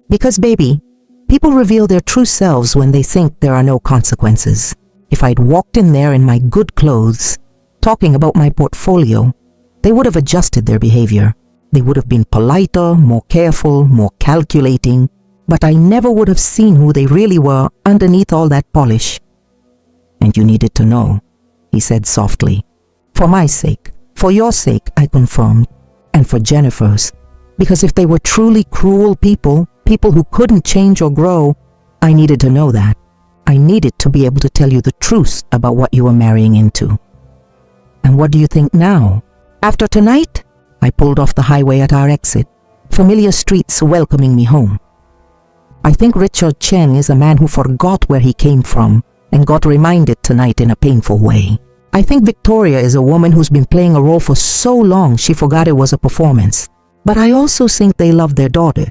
Because, baby, people reveal their true selves when they think there are no consequences. If I'd walked in there in my good clothes, talking about my portfolio, they would have adjusted their behavior. They would have been politer, more careful, more calculating, but I never would have seen who they really were underneath all that polish. And you needed to know, he said softly. For my sake, for your sake, I confirmed, and for Jennifer's, because if they were truly cruel people, people who couldn't change or grow, I needed to know that. I needed to be able to tell you the truth about what you were marrying into. And what do you think now? After tonight, I pulled off the highway at our exit, familiar streets welcoming me home. I think Richard Chen is a man who forgot where he came from and got reminded tonight in a painful way. I think Victoria is a woman who's been playing a role for so long she forgot it was a performance. But I also think they love their daughter,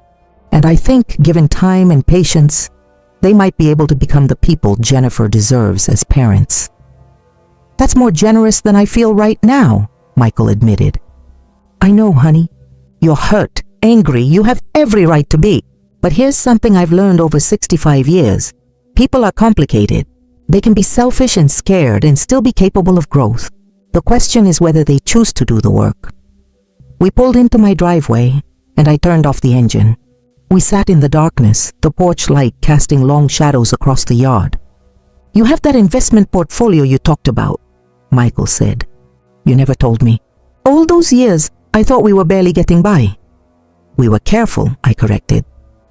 and I think, given time and patience, they might be able to become the people Jennifer deserves as parents. That's more generous than I feel right now, Michael admitted. I know, honey. You're hurt, angry, you have every right to be. But here's something I've learned over 65 years. People are complicated. They can be selfish and scared and still be capable of growth. The question is whether they choose to do the work. We pulled into my driveway, and I turned off the engine. We sat in the darkness, the porch light casting long shadows across the yard. You have that investment portfolio you talked about, Michael said. You never told me. All those years, I thought we were barely getting by. We were careful, I corrected.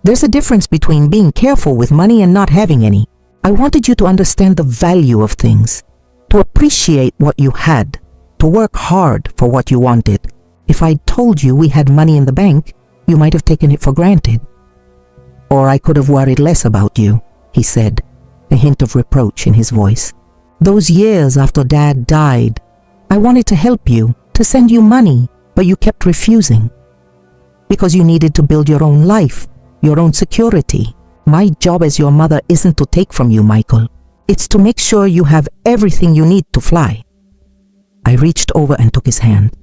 There's a difference between being careful with money and not having any. I wanted you to understand the value of things, to appreciate what you had, to work hard for what you wanted. If I'd told you we had money in the bank, you might have taken it for granted. Or I could have worried less about you, he said, a hint of reproach in his voice. Those years after Dad died, I wanted to help you, to send you money, but you kept refusing. Because you needed to build your own life, your own security. My job as your mother isn't to take from you, Michael. It's to make sure you have everything you need to fly. I reached over and took his hand.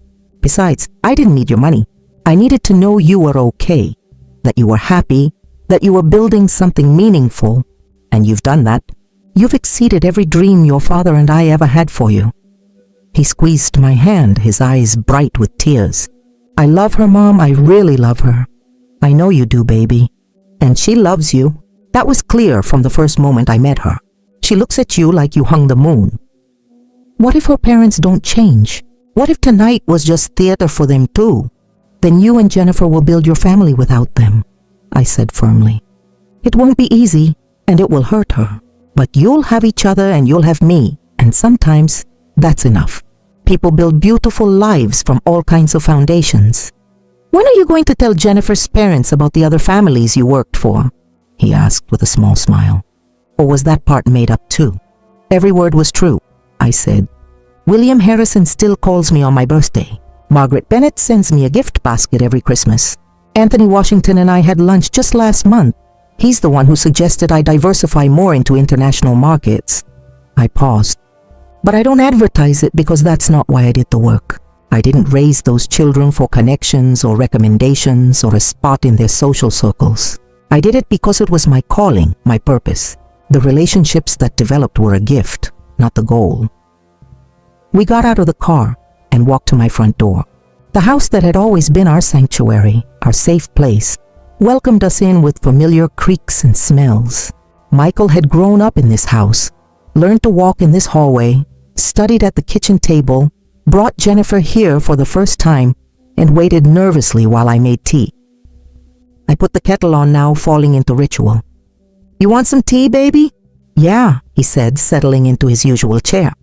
Besides, I didn't need your money. I needed to know you were okay, that you were happy, that you were building something meaningful, and you've done that. You've exceeded every dream your father and I ever had for you. He squeezed my hand, his eyes bright with tears. I love her, Mom. I really love her. I know you do, baby. And she loves you. That was clear from the first moment I met her. She looks at you like you hung the moon. What if her parents don't change? What if tonight was just theater for them too? Then you and Jennifer will build your family without them, I said firmly. It won't be easy, and it will hurt her. But you'll have each other and you'll have me, and sometimes that's enough. People build beautiful lives from all kinds of foundations. When are you going to tell Jennifer's parents about the other families you worked for? He asked with a small smile. Or was that part made up too? Every word was true, I said. William Harrison still calls me on my birthday. Margaret Bennett sends me a gift basket every Christmas. Anthony Washington and I had lunch just last month. He's the one who suggested I diversify more into international markets. I paused. But I don't advertise it because that's not why I did the work. I didn't raise those children for connections or recommendations or a spot in their social circles. I did it because it was my calling, my purpose. The relationships that developed were a gift, not the goal. We got out of the car and walked to my front door. The house that had always been our sanctuary, our safe place, welcomed us in with familiar creaks and smells. Michael had grown up in this house, learned to walk in this hallway, studied at the kitchen table, brought Jennifer here for the first time, and waited nervously while I made tea. I put the kettle on now, falling into ritual. "You want some tea, baby?" "Yeah," he said, settling into his usual chair.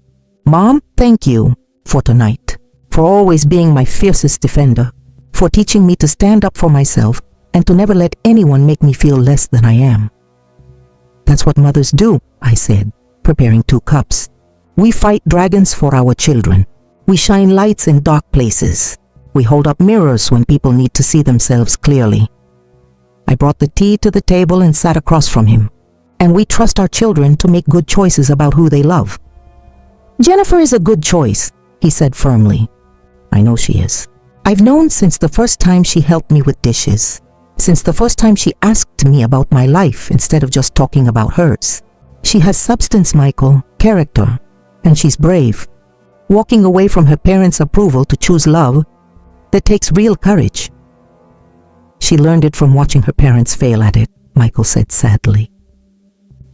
"Mom, thank you for tonight, for always being my fiercest defender, for teaching me to stand up for myself and to never let anyone make me feel less than I am." "That's what mothers do," I said, preparing 2 cups. "We fight dragons for our children. We shine lights in dark places. We hold up mirrors when people need to see themselves clearly." I brought the tea to the table and sat across from him. "And we trust our children to make good choices about who they love." "Jennifer is a good choice," he said firmly. "I know she is. I've known since the first time she helped me with dishes, since the first time she asked me about my life instead of just talking about hers. She has substance, Michael, character, and she's brave. Walking away from her parents' approval to choose love, that takes real courage." "She learned it from watching her parents fail at it," Michael said sadly.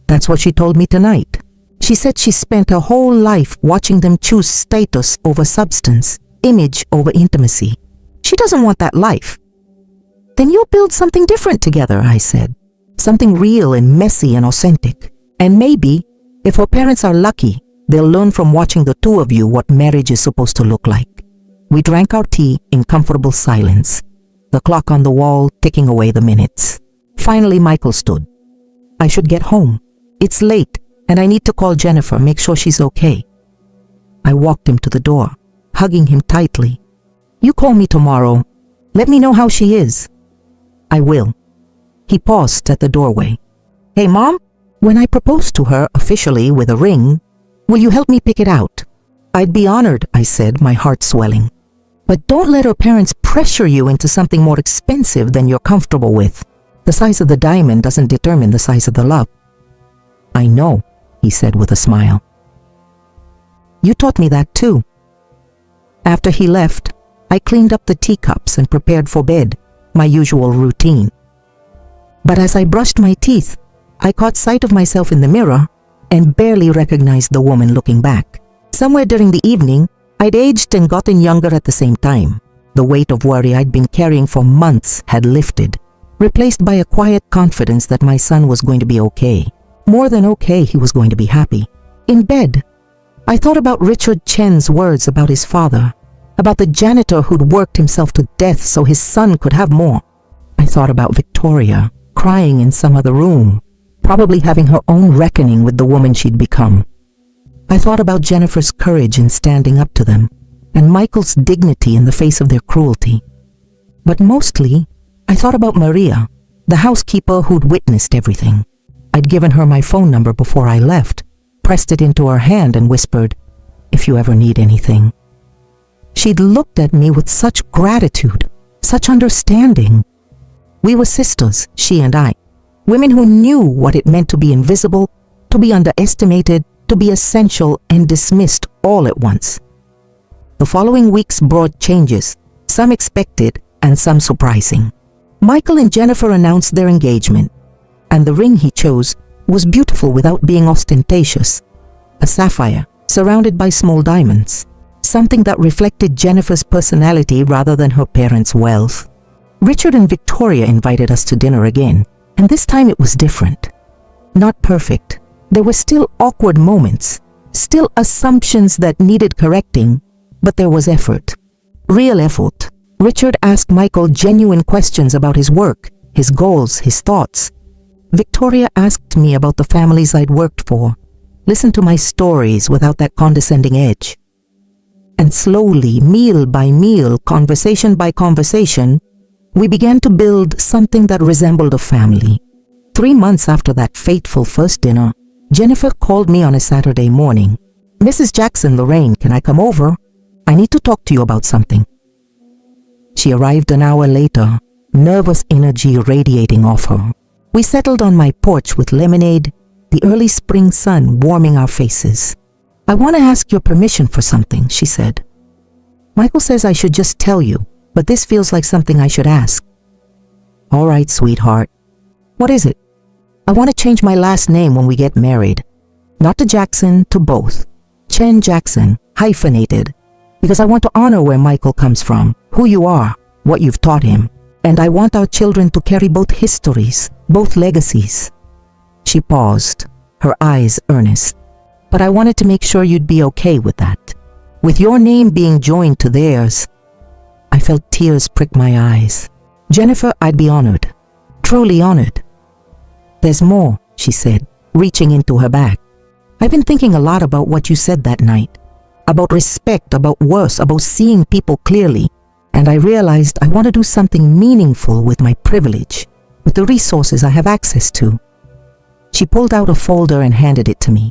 "That's what she told me tonight. She said she spent her whole life watching them choose status over substance, image over intimacy. She doesn't want that life." "Then you'll build something different together," I said. "Something real and messy and authentic. And maybe, if her parents are lucky, they'll learn from watching the 2 of you what marriage is supposed to look like." We drank our tea in comfortable silence, the clock on the wall ticking away the minutes. Finally, Michael stood. "I should get home. It's late, and I need to call Jennifer, make sure she's okay." I walked him to the door, hugging him tightly. "You call me tomorrow. Let me know how she is." "I will." He paused at the doorway. "Hey, Mom, when I propose to her officially with a ring, will you help me pick it out?" "I'd be honored," I said, my heart swelling. "But don't let her parents pressure you into something more expensive than you're comfortable with. The size of the diamond doesn't determine the size of the love." "I know," he said with a smile. "You taught me that too." After he left, I cleaned up the teacups and prepared for bed, my usual routine. But as I brushed my teeth, I caught sight of myself in the mirror and barely recognized the woman looking back. Somewhere during the evening, I'd aged and gotten younger at the same time. The weight of worry I'd been carrying for months had lifted, replaced by a quiet confidence that my son was going to be okay. More than okay, he was going to be happy. In bed, I thought about Richard Chen's words about his father, about the janitor who'd worked himself to death so his son could have more. I thought about Victoria, crying in some other room, probably having her own reckoning with the woman she'd become. I thought about Jennifer's courage in standing up to them, and Michael's dignity in the face of their cruelty. But mostly, I thought about Maria, the housekeeper who'd witnessed everything. I'd given her my phone number before I left, pressed it into her hand and whispered, "If you ever need anything." She'd looked at me with such gratitude, such understanding. We were sisters, she and I, women who knew what it meant to be invisible, to be underestimated, to be essential and dismissed all at once. The following weeks brought changes, some expected and some surprising. Michael and Jennifer announced their engagement, and the ring he chose was beautiful without being ostentatious. A sapphire surrounded by small diamonds, something that reflected Jennifer's personality rather than her parents' wealth. Richard and Victoria invited us to dinner again, and this time it was different. Not perfect. There were still awkward moments, still assumptions that needed correcting, but there was effort. Real effort. Richard asked Michael genuine questions about his work, his goals, his thoughts. Victoria asked me about the families I'd worked for, listened to my stories without that condescending edge. And slowly, meal by meal, conversation by conversation, we began to build something that resembled a family. 3 months after that fateful first dinner, Jennifer called me on a Saturday morning. "Mrs. Jackson, Lorraine, can I come over? I need to talk to you about something." She arrived an hour later, nervous energy radiating off her. We settled on my porch with lemonade, the early spring sun warming our faces. "I want to ask your permission for something," she said. "Michael says I should just tell you. but this feels like something I should ask. All right, sweetheart. What is it? I want to change my last name when we get married. Not to Jackson, to both. Chen Jackson, hyphenated. Because I want to honor where Michael comes from, who you are, what you've taught him. And I want our children to carry both histories, both legacies. She paused, her eyes earnest. But I wanted to make sure you'd be okay with that. With your name being joined to theirs. I felt tears prick my eyes. Jennifer, I'd be honored. Truly honored. There's more, she said, reaching into her bag. I've been thinking a lot about what you said that night. About respect, about worth, about seeing people clearly. And I realized I want to do something meaningful with my privilege, with the resources I have access to. She pulled out a folder and handed it to me.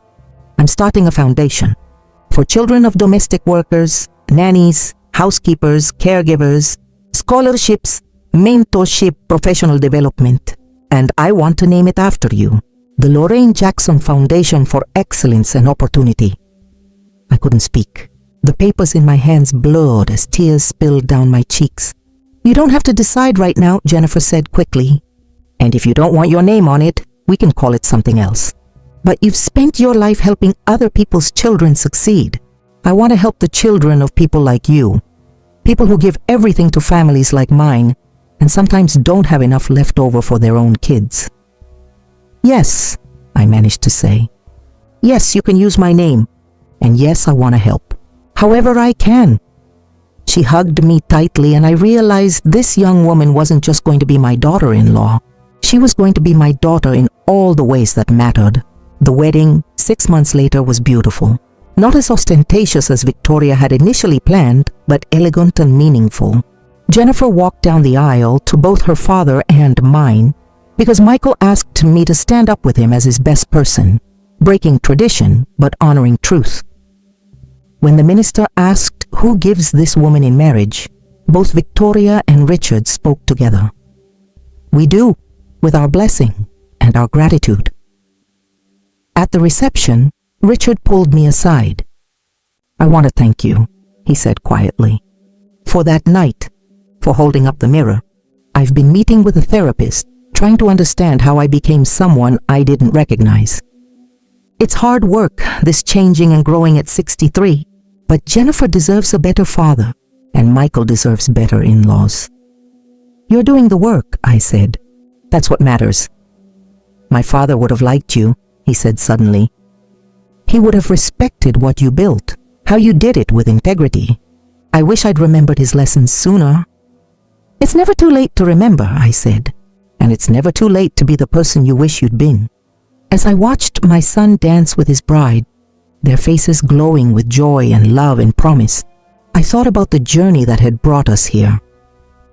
I'm starting a foundation for children of domestic workers, nannies, housekeepers, caregivers, scholarships, mentorship, professional development. And I want to name it after you, the Lorraine Jackson Foundation for Excellence and Opportunity. I couldn't speak. The papers in my hands blurred as tears spilled down my cheeks. You don't have to decide right now, Jennifer said quickly. And if you don't want your name on it, we can call it something else. But you've spent your life helping other people's children succeed. I want to help the children of people like you. People who give everything to families like mine and sometimes don't have enough left over for their own kids. Yes, I managed to say. Yes, you can use my name. And yes, I want to help. However I can. She hugged me tightly and I realized this young woman wasn't just going to be my daughter-in-law. She was going to be my daughter in all the ways that mattered. The wedding, 6 months later, was beautiful. Not as ostentatious as Victoria had initially planned, but elegant and meaningful. Jennifer walked down the aisle to both her father and mine because Michael asked me to stand up with him as his best person, breaking tradition but honoring truth. When the minister asked who gives this woman in marriage, both Victoria and Richard spoke together. We do, with our blessing and our gratitude. At the reception, Richard pulled me aside. I want to thank you, he said quietly, for that night, for holding up the mirror. I've been meeting with a therapist, trying to understand how I became someone I didn't recognize. It's hard work, this changing and growing at 63, but Jennifer deserves a better father, and Michael deserves better in-laws. You're doing the work, I said. That's what matters. My father would have liked you, he said suddenly. He would have respected what you built, how you did it with integrity. I wish I'd remembered his lessons sooner. It's never too late to remember, I said, and it's never too late to be the person you wish you'd been. As I watched my son dance with his bride, their faces glowing with joy and love and promise, I thought about the journey that had brought us here.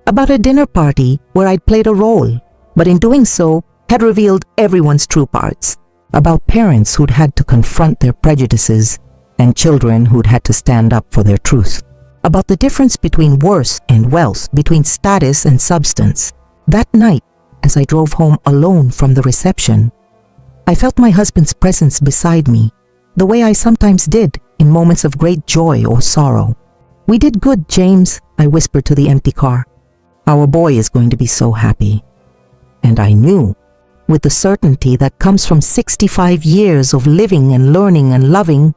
About a dinner party where I'd played a role, but in doing so, had revealed everyone's true parts. About parents who'd had to confront their prejudices and children who'd had to stand up for their truth. About the difference between worth and wealth, between status and substance. That night, as I drove home alone from the reception, I felt my husband's presence beside me, the way I sometimes did in moments of great joy or sorrow. We did good, James, I whispered to the empty car. Our boy is going to be so happy. And I knew, with the certainty that comes from 65 years of living and learning and loving,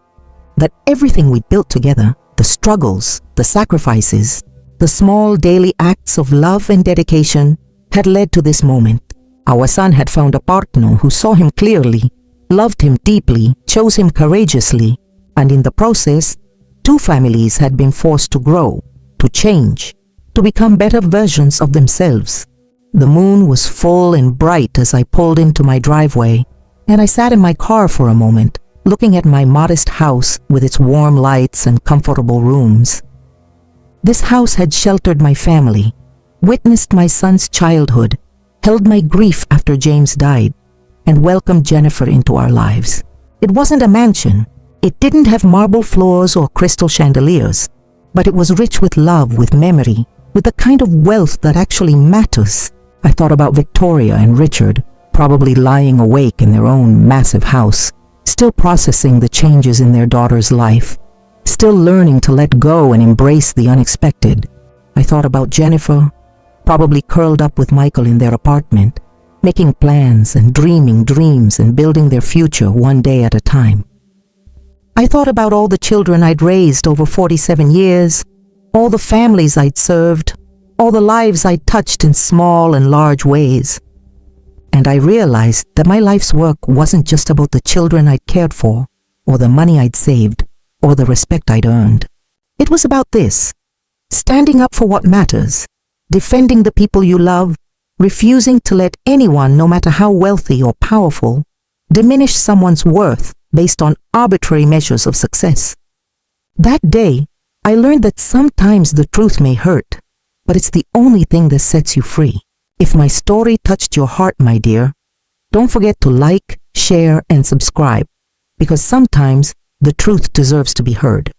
that everything we built together, the struggles, the sacrifices, the small daily acts of love and dedication, had led to this moment. Our son had found a partner who saw him clearly, loved him deeply, chose him courageously, and in the process, 2 families had been forced to grow, to change, to become better versions of themselves. The moon was full and bright as I pulled into my driveway, and I sat in my car for a moment, looking at my modest house with its warm lights and comfortable rooms. This house had sheltered my family, witnessed my son's childhood, held my grief after James died, and welcomed Jennifer into our lives. It wasn't a mansion. It didn't have marble floors or crystal chandeliers, but it was rich with love, with memory, with the kind of wealth that actually matters. I thought about Victoria and Richard, probably lying awake in their own massive house, still processing the changes in their daughter's life, still learning to let go and embrace the unexpected. I thought about Jennifer, probably curled up with Michael in their apartment, making plans and dreaming dreams and building their future one day at a time. I thought about all the children I'd raised over 47 years, all the families I'd served, all the lives I'd touched in small and large ways. And I realized that my life's work wasn't just about the children I'd cared for, or the money I'd saved, or the respect I'd earned. It was about this: standing up for what matters, defending the people you love, refusing to let anyone, no matter how wealthy or powerful, diminish someone's worth based on arbitrary measures of success. That day, I learned that sometimes the truth may hurt, but it's the only thing that sets you free. If my story touched your heart, my dear, don't forget to like, share, and subscribe, because sometimes the truth deserves to be heard.